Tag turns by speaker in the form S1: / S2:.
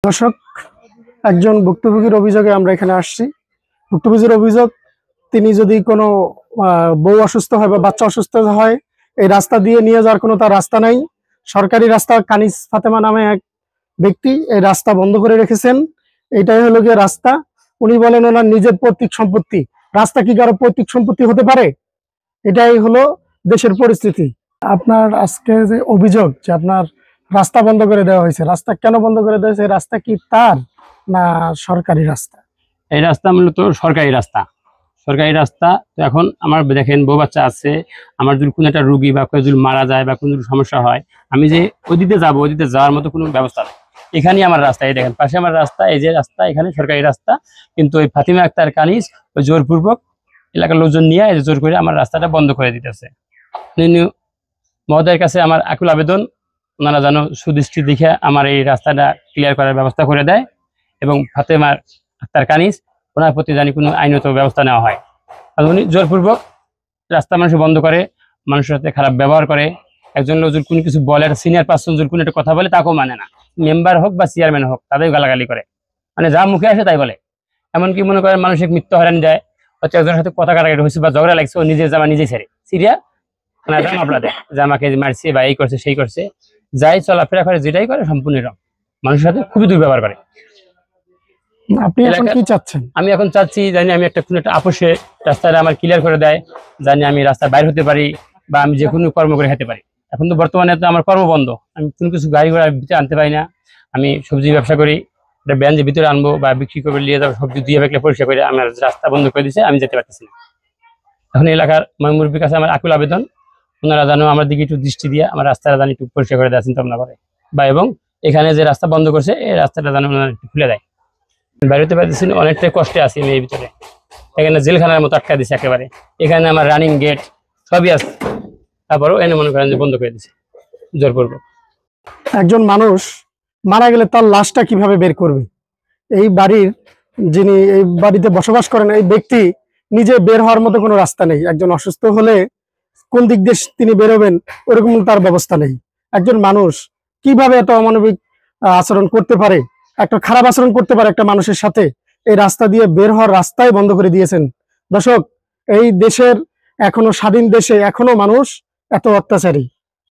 S1: দর্শক, একজন ভুক্তভোগীর অভিযোগে আমরা এখানে আসছি। ভুক্তভোগীর অভিযোগ, তিনি যদি কোনো বউ অসুস্থ হয় বা বাচ্চা অসুস্থ হয়, এই রাস্তা দিয়ে নিয়ে যাওয়ার কোনো তার রাস্তা নাই। সরকারি রাস্তা কানিজ ফাতেমা নামে এক ব্যক্তি এই রাস্তা বন্ধ করে রেখেছেন। এটাই হলো গিয়ে রাস্তা। উনি বলেন ওনার নিজের পৈতৃক সম্পত্তি। রাস্তা কি কারো পৈতৃক সম্পত্তি হতে পারে? এটাই হলো দেশের পরিস্থিতি। আপনার আজকে যে অভিযোগ যে আপনার রাস্তা বন্ধ করে দেওয়া হয়েছে, রাস্তা কেন বন্ধ করে দেওয়া হয়েছে? রাস্তা কি তার না সরকারি রাস্তা?
S2: এই রাস্তা মূলত সরকারি রাস্তা। সরকারি রাস্তা তো এখন আমার দেখেন বউ বাচ্চা আছে, আমার যদি কোনো একটা রুগী বা কেউ যদি মারা যায় বা কোনো সমস্যা হয়, আমি যে ওদিকে যাবো, ওদিকে যাওয়ার মতো কোনো ব্যবস্থা নেই। এখানেই আমার রাস্তা, এই দেখেন পাশে আমার রাস্তা, এই যে রাস্তা, এখানে সরকারি রাস্তা। কিন্তু ওই ফাতিমা আক্তার কানিজ ওই জোরপূর্বক এলাকার লোকজন নিয়ে জোর করে আমার রাস্তাটা বন্ধ করে দিতেছে। মহোদয়ের কাছে আমার আকুল আবেদন, ওনারা যেন সুদৃষ্টি দেখে আমার এই রাস্তাটা ক্লিয়ার করার ব্যবস্থা করে দেয় এবং ফাতেমা আক্তার কানিজ ওনার প্রতি জানি কোনো আইনত ব্যবস্থা নেওয়া হয়। আর উনি জোরপূর্বক রাস্তা মানুষ বন্ধ করে, মানুষের সাথে খারাপ ব্যবহার করে। একজন লোক যদি কোনো কিছু বলে, একটা সিনিয়র পার্সন যদি কোনো একটা কথা বলে, তাকেও মানে না। মেম্বার হোক বা চেয়ারম্যান হোক, তাদের গালাগালি করে, মানে যা মুখে আসে তাই বলে। এমনকি মনে করেন মানসিক মৃত্যু হয়রানি দেয়। হচ্ছে একজনের সাথে কথা কাটাকাটি হয়েছে বা ঝগড়া লাগছে, ও নিজের জামা নিজেই ছেড়ে সিরিয়া মামলা দেয়, যে আমাকে মারছে বা এই করছে সেই করছে। যাই চলাফেরা করে, যেটাই করে সম্পূর্ণ রকম মানুষের সাথে খুবই দুর্ব্যবহার করে।
S1: আপনি এখন কি চাচ্ছেন?
S2: আমি এখন চাচ্ছি জানি আমি একটা কোনো একটা আপোষে রাস্তাটা আমার ক্লিয়ার করে দেয়, জানি আমি রাস্তায় বাইরে হতে পারি বা আমি যে কোনো কর্ম করে খেতে পারি। এখন তো বর্তমানে তো আমার কর্ম বন্ধ, আমি কোনো কিছু গাড়ি ঘোড়া ভিতরে আনতে পারি না। আমি সবজি ব্যবসা করি, একটা ব্যান যে ভিতরে আনবো বা বিক্রি করে নিয়ে যাবো, সবজি দিয়ে ফেলে পরিষ্কার করে আমার রাস্তা বন্ধ করে দিচ্ছে, আমি যেতে পারতেছি না। এখন এলাকার মুরব্বীর কাছে আমার আকুল আবেদন, ওনারা জানো আমার দিকে একটু দৃষ্টি দিয়ে আমার রাস্তাটা জানি একটু পরিষ্কার করে দেওয়ার চিন্তা ভাবনা করে বা এবং এখানে যে রাস্তা বন্ধ করছে এই রাস্তাটা যেন ওনারা একটু খুলে দেয়। বাইরে পারতেছি না, অনেকটাই কষ্টে আছি আমি এই ভিতরে। এখানে জেলখানার মতো আটকা দিছে একেবারে। এখানে আমার রানিং গেট সবই আছে, তারপরেও এনে মনে করেন যে বন্ধ করে দিছে জোরপূর্বক।
S1: একজন মানুষ মারা গেলে তার লাশটা কিভাবে বের করবে? এই বাড়ির যিনি এই বাড়িতে বসবাস করেন এই ব্যক্তি নিজে বের হওয়ার মতো কোনো রাস্তা নেই। একজন অসুস্থ হলে কোন দিক দিয়ে তিনি বেরোবেন, ওরকম তার ব্যবস্থা নেই। একজন মানুষ কিভাবে এত অমানবিক আচরণ করতে পারে, একটা খারাপ আচরণ করতে পারে একটা মানুষের সাথে? এই রাস্তা দিয়ে বের হওয়ার রাস্তাই বন্ধ করে দিয়েছেন। দর্শক, এই দেশের এখনো স্বাধীন দেশে এখনো মানুষ এত অত্যাচারী।